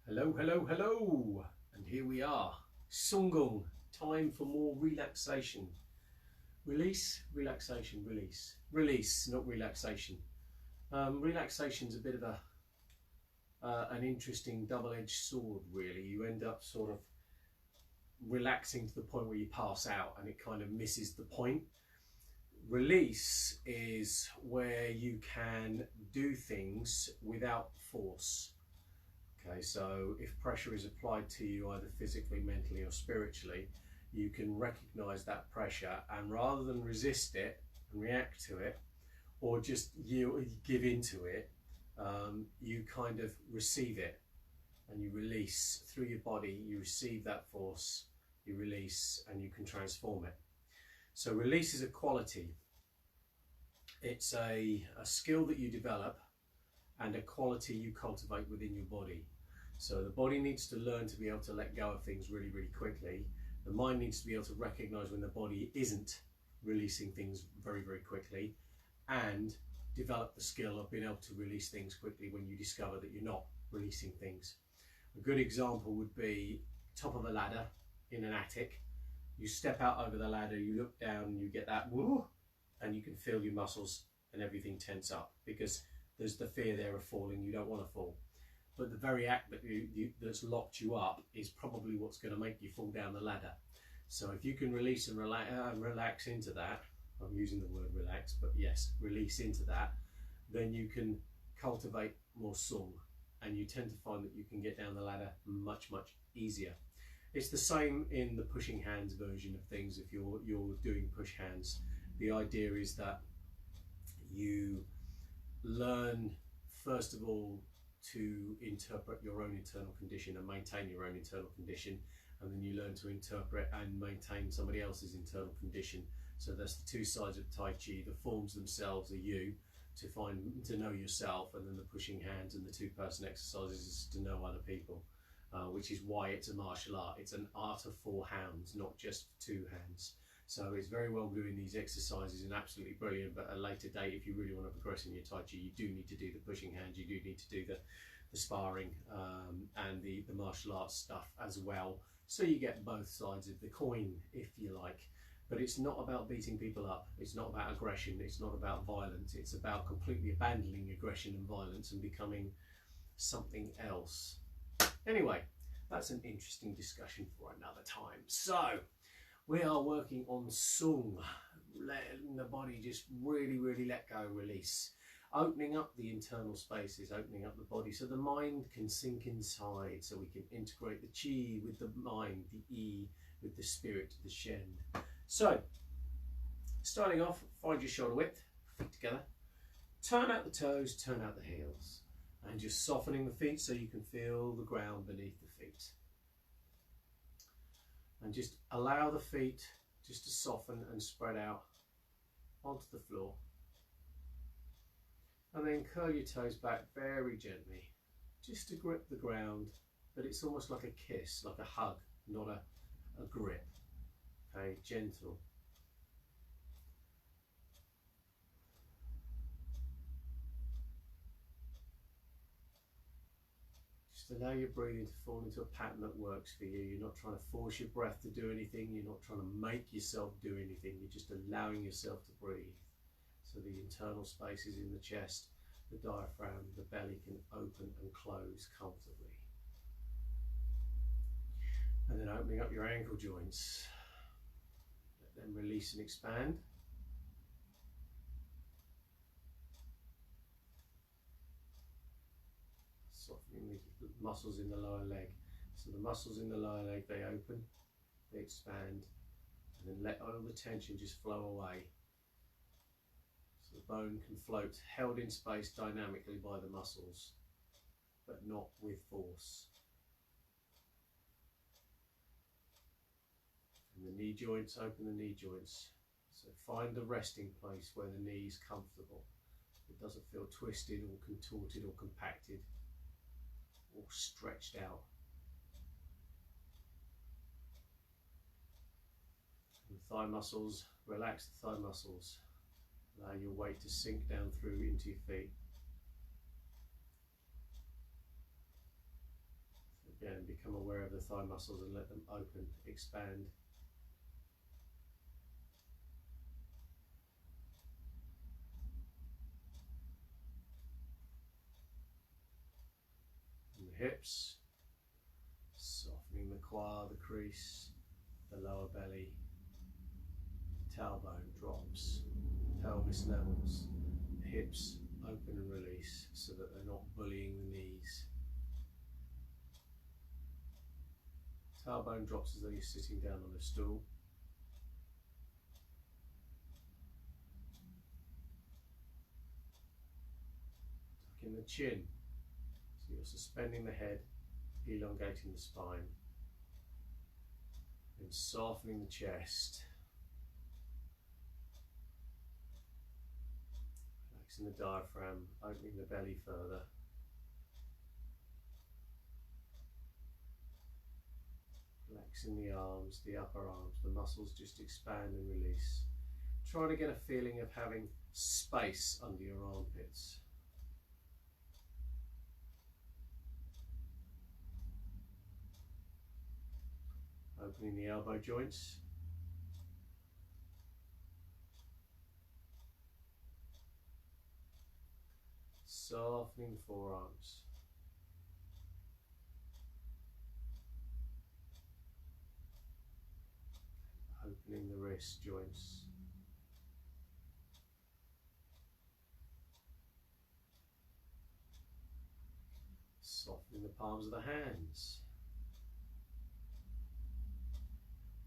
Hello, hello, hello, and here we are. Gung, time for more relaxation. Release, relaxation, release. Release, not relaxation. Relaxation's a bit of an interesting double-edged sword, really. You end up sort of relaxing to the point where you pass out and it kind of misses the point. Release is where you can do things without force. Okay, so if pressure is applied to you either physically, mentally or spiritually, you can recognize that pressure, and rather than resist it and react to it or just give into it, you kind of receive it and you release through your body. You receive that force, you release, and you can transform it. So release is a quality. It's a skill that you develop and a quality you cultivate within your body. So the body needs to learn to be able to let go of things really, really quickly. The mind needs to be able to recognize when the body isn't releasing things very, very quickly, and develop the skill of being able to release things quickly when you discover that you're not releasing things. A good example would be top of a ladder in an attic. You step out over the ladder, you look down, and you get that woo, and you can feel your muscles and everything tense up because there's the fear there of falling. You don't want to fall. But the very act that that's locked you up is probably what's going to make you fall down the ladder. So if you can release and relax into that, I'm using the word relax, but yes, release into that, then you can cultivate more Gung, and you tend to find that you can get down the ladder much, much easier. It's the same in the pushing hands version of things. If you're doing push hands, the idea is that you learn, first of all, to interpret your own internal condition and maintain your own internal condition, and then you learn to interpret and maintain somebody else's internal condition. So that's the two sides of Tai Chi. The forms themselves are you, to know yourself, and then the pushing hands and the two-person exercises is to know other people, which is why it's a martial art. It's an art of 4 hands, not just 2 hands. So it's very well doing these exercises and absolutely brilliant, but at a later date, if you really want to progress in your Tai Chi, you do need to do the pushing hands, you do need to do the sparring and the martial arts stuff as well. So you get both sides of the coin, if you like. But it's not about beating people up, it's not about aggression, it's not about violence, it's about completely abandoning aggression and violence and becoming something else. Anyway, that's an interesting discussion for another time. So we are working on Gung, letting the body just really, really let go, release. Opening up the internal spaces, opening up the body so the mind can sink inside, so we can integrate the Qi with the mind, the Yi with the spirit, the Shen. So, starting off, find your shoulder width, feet together. Turn out the toes, turn out the heels. And just softening the feet so you can feel the ground beneath the feet. And just allow the feet just to soften and spread out onto the floor. And then curl your toes back very gently, just to grip the ground, but it's almost like a kiss, like a hug, not a grip. Okay, gentle. Just allow your breathing to fall into a pattern that works for you. You're not trying to force your breath to do anything. You're not trying to make yourself do anything. You're just allowing yourself to breathe. So the internal spaces in the chest, the diaphragm, the belly can open and close comfortably. And then opening up your ankle joints. Let them release and expand. Softening the muscles in the lower leg. So the muscles in the lower leg, they open, they expand, and then let all the tension just flow away. So the bone can float, held in space dynamically by the muscles, but not with force. And the knee joints, open the knee joints. So find the resting place where the knee is comfortable. It doesn't feel twisted or contorted or compacted or stretched out. And the thigh muscles, relax the thigh muscles. Allow your weight to sink down through into your feet. become aware of the thigh muscles and let them open, expand. And the hips, softening the quad, the crease, the lower belly, tailbone drops, pelvis levels, hips open and release so that they're not bullying the knees. Tailbone drops as though you're sitting down on a stool. Tucking the chin, so you're suspending the head, elongating the spine, and softening the chest. Relaxing the diaphragm, opening the belly further. Relaxing the arms, the upper arms, the muscles just expand and release. Trying to get a feeling of having space under your armpits. Opening the elbow joints. Softening the forearms. Opening the wrist joints. Softening the palms of the hands.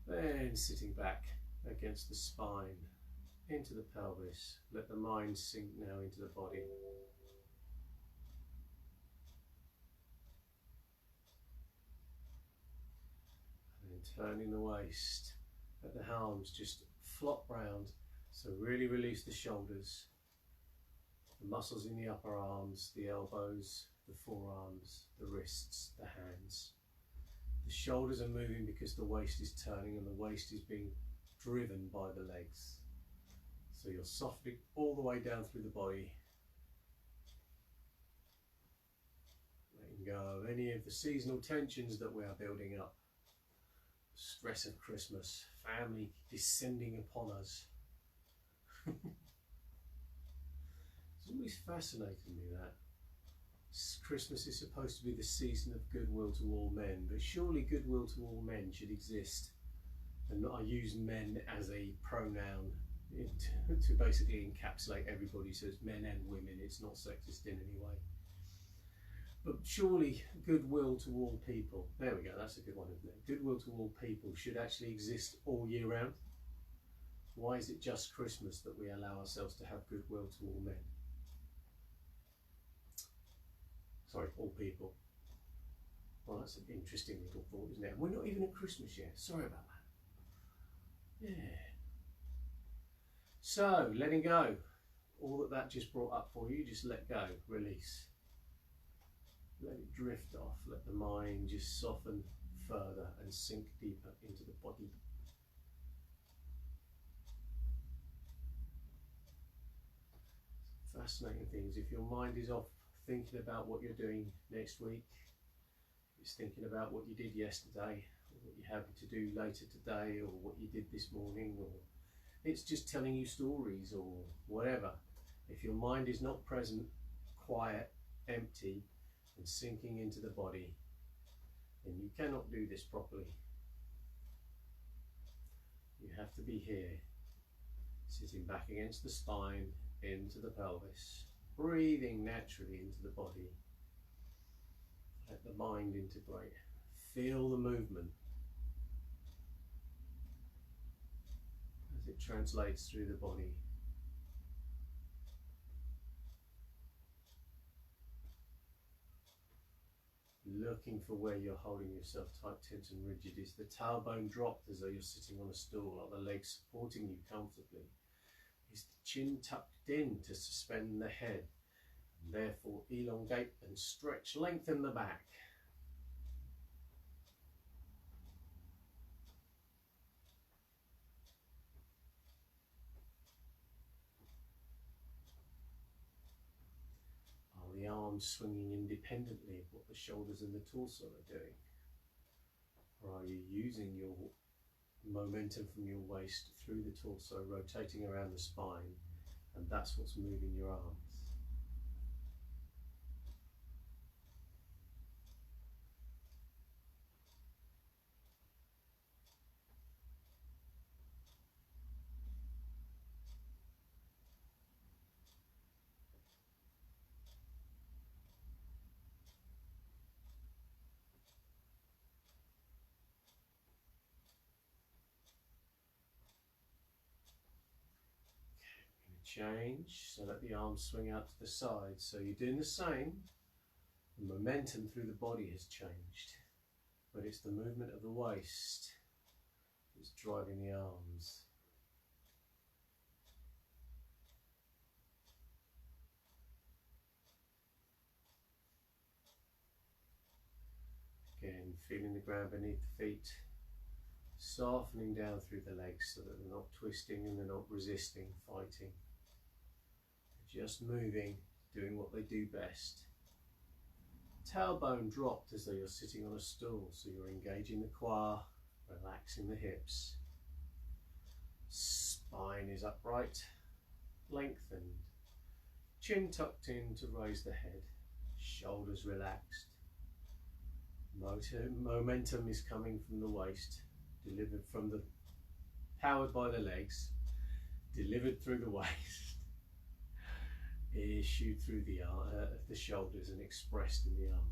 Then sitting back against the spine, into the pelvis. Let the mind sink now into the body. And then turning the waist. Let the arms just flop round. So really release the shoulders, the muscles in the upper arms, the elbows, the forearms, the wrists, the hands. The shoulders are moving because the waist is turning and the waist is being driven by the legs. So you're softening all the way down through the body. Letting go of any of the seasonal tensions that we are building up. Stress of Christmas, family descending upon us. It's always fascinated me that Christmas is supposed to be the season of goodwill to all men, but surely goodwill to all men should exist. And I use men as a pronoun to basically encapsulate everybody, so it's men and women, it's not sexist in any way. But surely goodwill to all people, there we go, that's a good one, isn't it? Goodwill to all people should actually exist all year round. Why is it just Christmas that we allow ourselves to have goodwill to all men? Sorry, all people. Well, that's an interesting little thought, isn't it? We're not even at Christmas yet, sorry about that. Yeah. So, letting go. All that just brought up for you, just let go, release. Let it drift off, let the mind just soften further and sink deeper into the body. Fascinating things. If your mind is off thinking about what you're doing next week, it's thinking about what you did yesterday, or what you're having to do later today, or what you did this morning, or it's just telling you stories or whatever. If your mind is not present, quiet, empty, and sinking into the body, then you cannot do this properly. You have to be here, sitting back against the spine, into the pelvis, breathing naturally into the body. Let the mind integrate. Feel the movement as it translates through the body. Looking for where you're holding yourself tight, tense and rigid. Is the tailbone dropped as though you're sitting on a stool? Are the legs supporting you comfortably? Is the chin tucked in to suspend the head? And therefore elongate and stretch, lengthen the back. Are the arms swinging independently of what the shoulders and the torso are doing? Or are you using your momentum from your waist through the torso, rotating around the spine, and that's what's moving your arms? Change, so let the arms swing out to the side. So you're doing the same. The momentum through the body has changed, but it's the movement of the waist that's driving the arms. Again, feeling the ground beneath the feet, softening down through the legs so that they're not twisting and they're not resisting, fighting. They're just moving, doing what they do best. Tailbone dropped as though you're sitting on a stool, so you're engaging the quad, relaxing the hips. Spine is upright, lengthened. Chin tucked in to raise the head. Shoulders relaxed. Momentum is coming from the waist, delivered from the, powered by the legs, delivered through the waist, issued through the shoulders and expressed in the arms.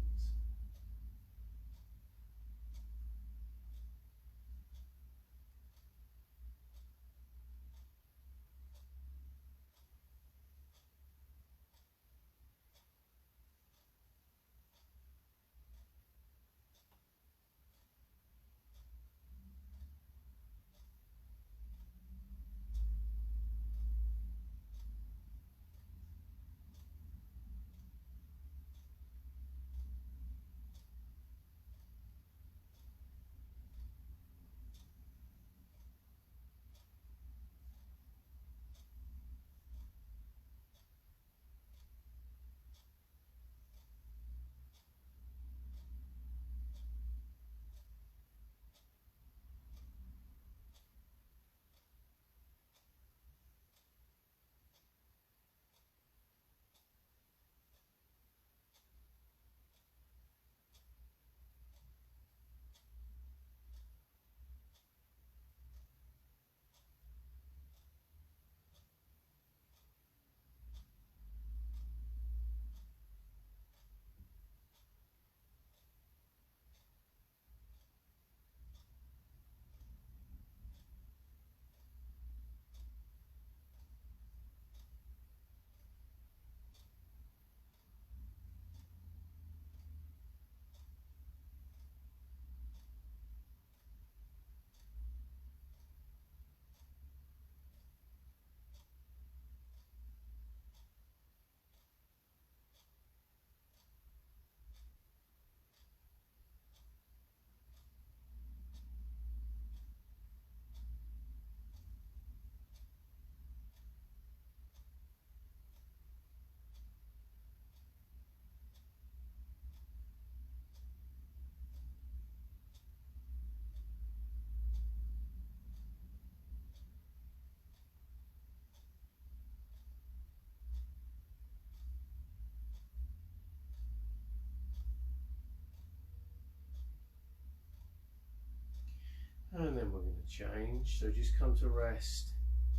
And then we're going to change, so just come to rest,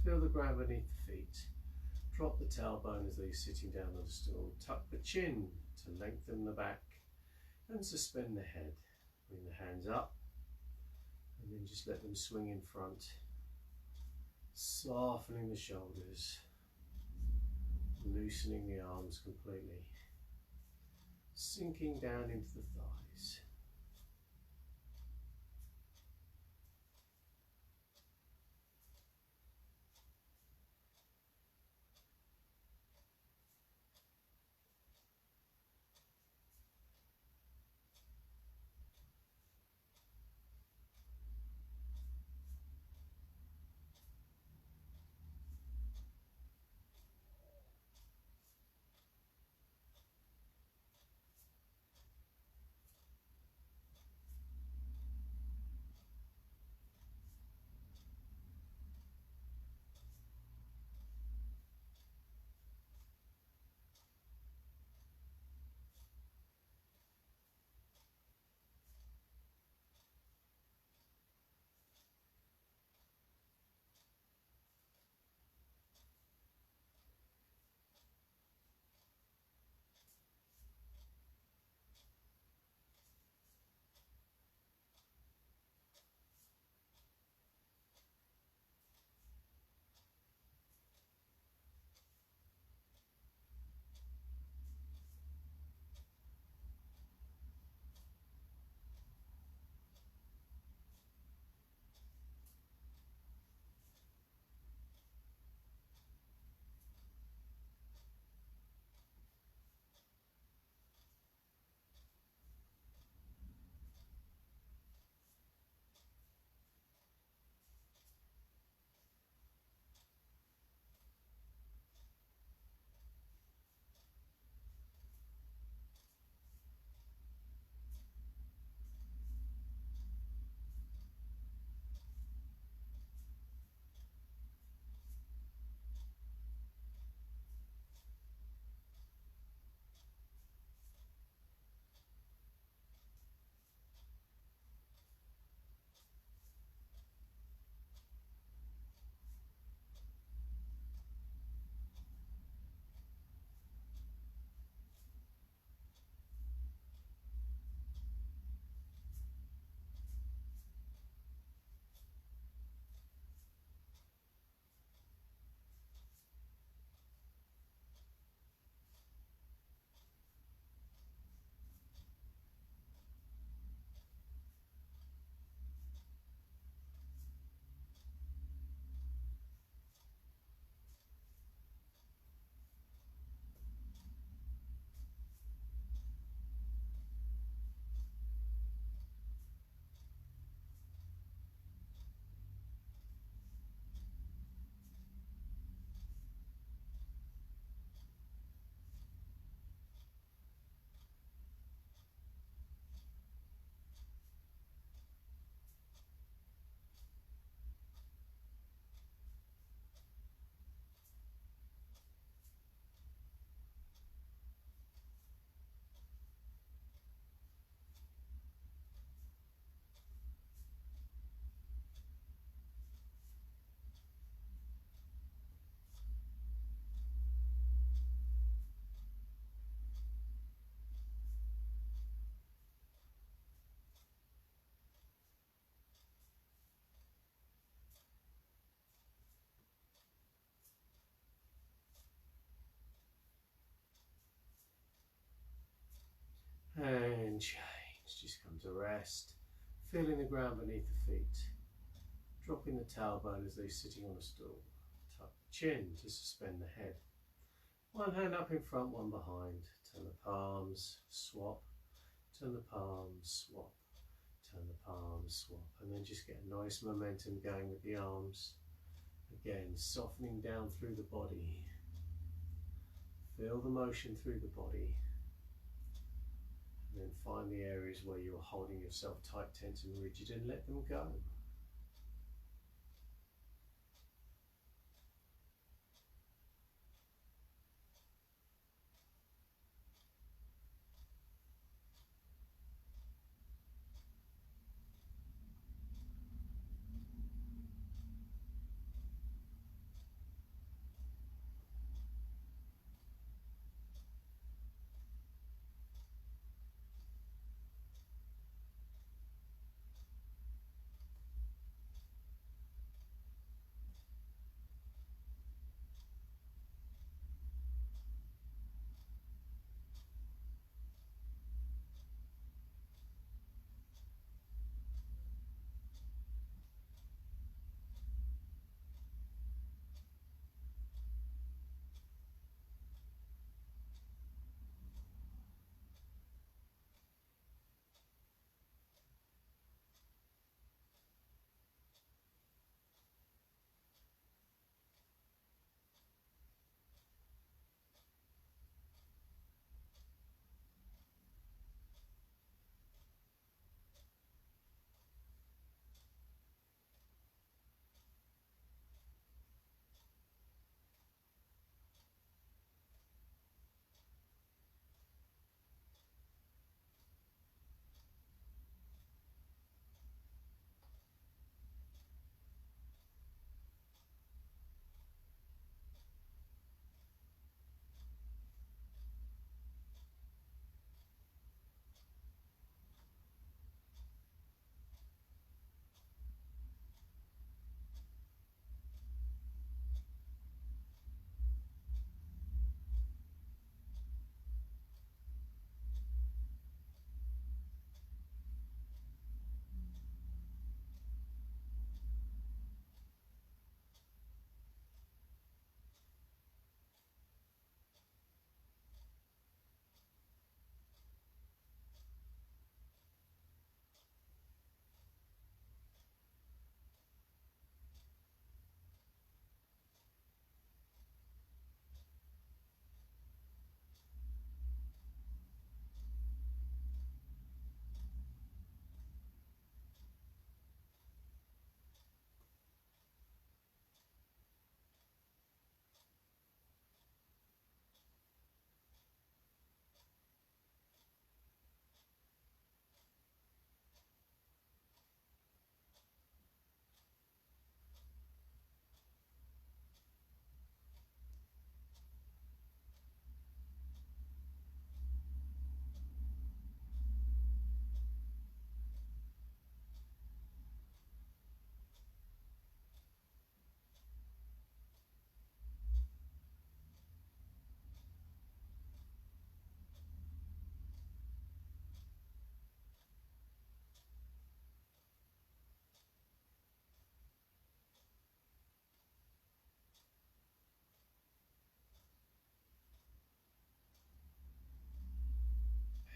feel the ground beneath the feet, drop the tailbone as though you're sitting down on a stool, tuck the chin to lengthen the back and suspend the head. Bring the hands up and then just let them swing in front, softening the shoulders, loosening the arms completely, sinking down into the thighs. and change. Just come to rest, feeling the ground beneath the feet, dropping the tailbone as though you're sitting on a stool. Tuck the chin to suspend the head. One hand up in front, one behind. Turn the palms, swap. Turn the palms, swap. Turn the palms, swap. And then just get a nice momentum going with the arms. Again, softening down through the body. Feel the motion through the body. And then find the areas where you're holding yourself tight, tense and rigid and let them go.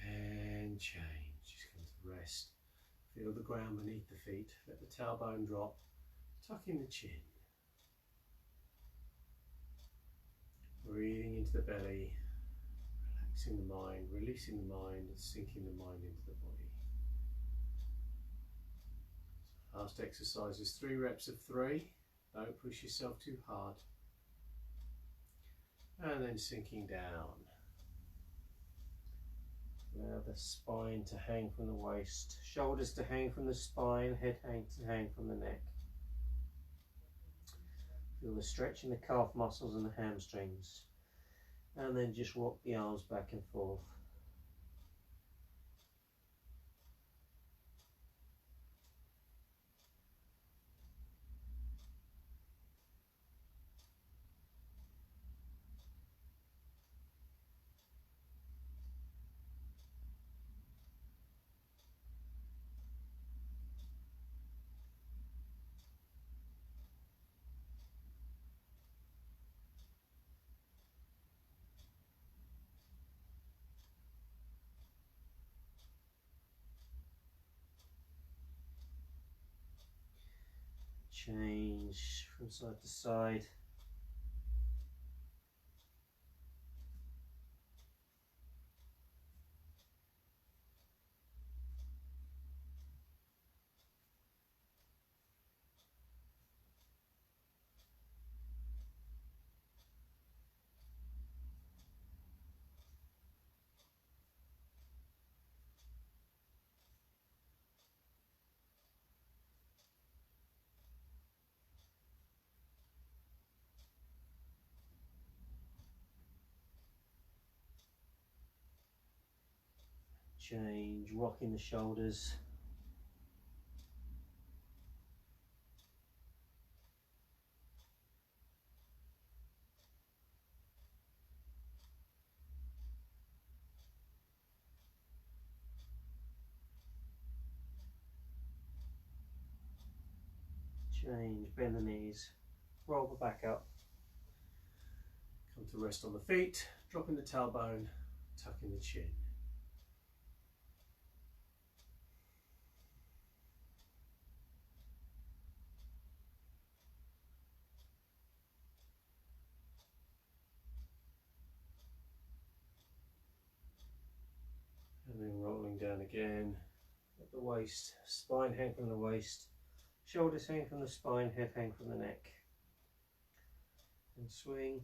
And change. Just come to rest. Feel the ground beneath the feet. Let the tailbone drop. Tuck in the chin. Breathing into the belly. Relaxing the mind. Releasing the mind and sinking the mind into the body. So last exercise is 3 reps of 3. Don't push yourself too hard. And then sinking down. Allow the spine to hang from the waist, shoulders to hang from the spine, head to hang from the neck. Feel the stretch in the calf muscles and the hamstrings. And then just rock the arms back and forth. Change from side to side. Change, rocking the shoulders. Change, bend the knees, roll the back up. Come to rest on the feet, dropping the tailbone, tucking the chin. And then rolling down again at the waist, spine hang from the waist, shoulders hang from the spine, head hang from the neck. And swing.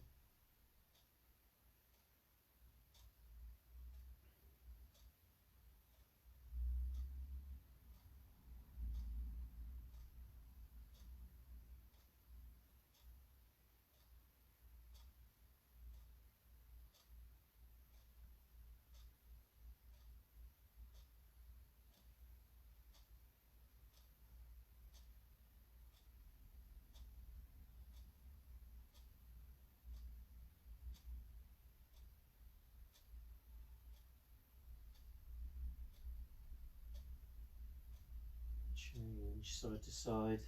Change side to side.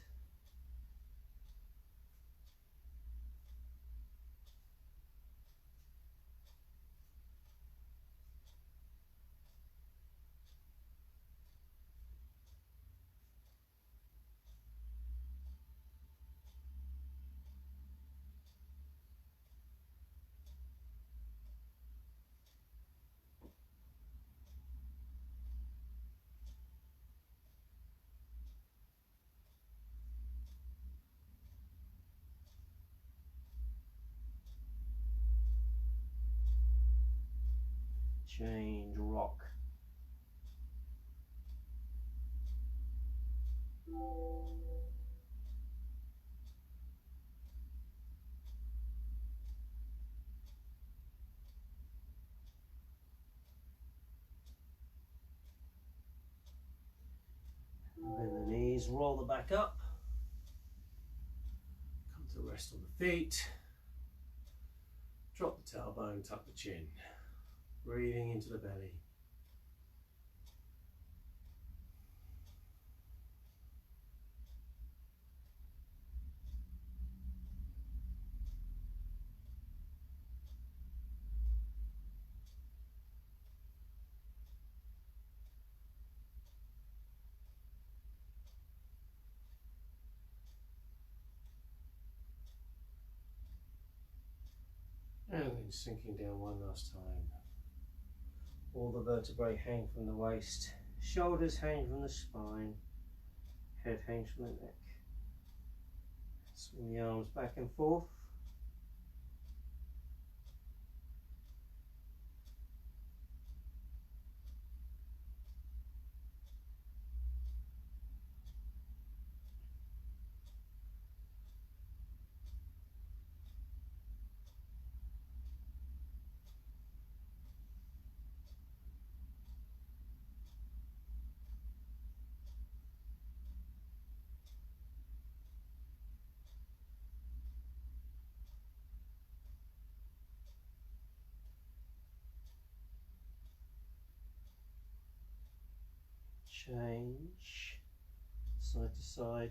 Change, rock. Bend the knees, roll the back up. Come to rest on the feet. Drop the tailbone, tuck the chin. Breathing into the belly. And then sinking down one last time. All the vertebrae hang from the waist, shoulders hang from the spine, head hangs from the neck. Swing the arms back and forth. Change side to side.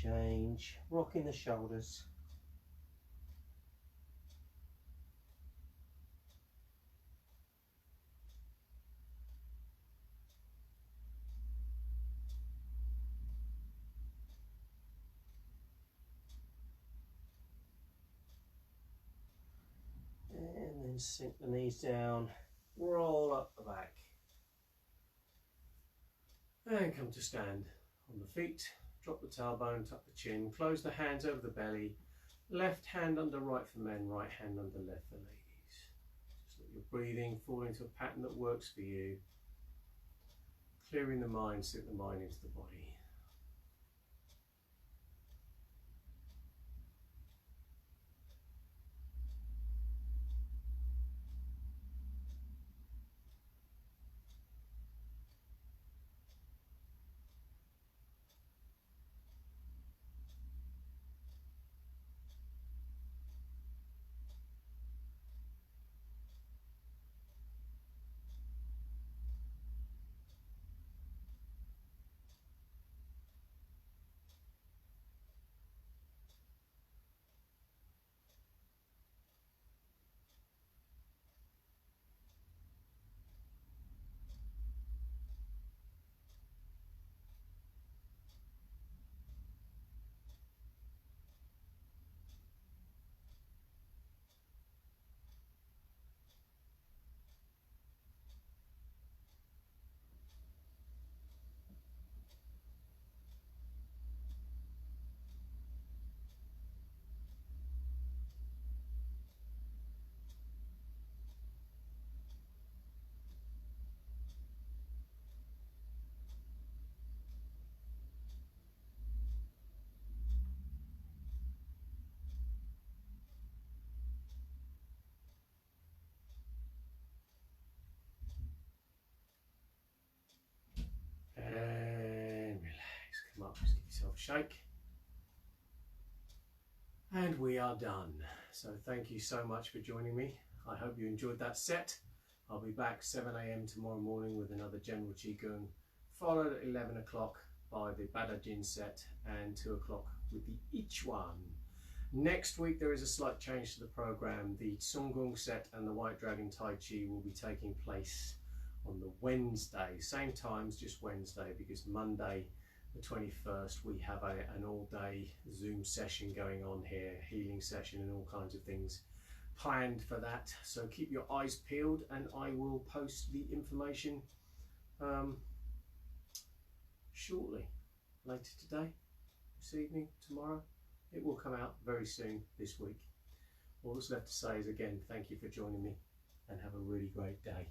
change, rocking the shoulders. And then sink the knees down, roll up the back. And come to stand on the feet, drop the tailbone, tuck the chin, close the hands over the belly, left hand under right for men, right hand under left for ladies. Just let your breathing fall into a pattern that works for you. Clearing the mind, sink the mind into the body. And relax, come up, just give yourself a shake. And we are done. So thank you so much for joining me. I hope you enjoyed that set. I'll be back 7 AM tomorrow morning with another general Qigong, followed at 11 o'clock by the Badajin set and 2 o'clock with the Ichuan. Next week there is a slight change to the program. The Gung set and the White Dragon Tai Chi will be taking place on the Wednesday, same times, just Wednesday, because Monday the 21st we have an all-day Zoom session going on here, healing session and all kinds of things planned for that. So keep your eyes peeled, and I will post the information shortly, later today, this evening, tomorrow. It will come out very soon this week. All that's left to say is, again, thank you for joining me and have a really great day.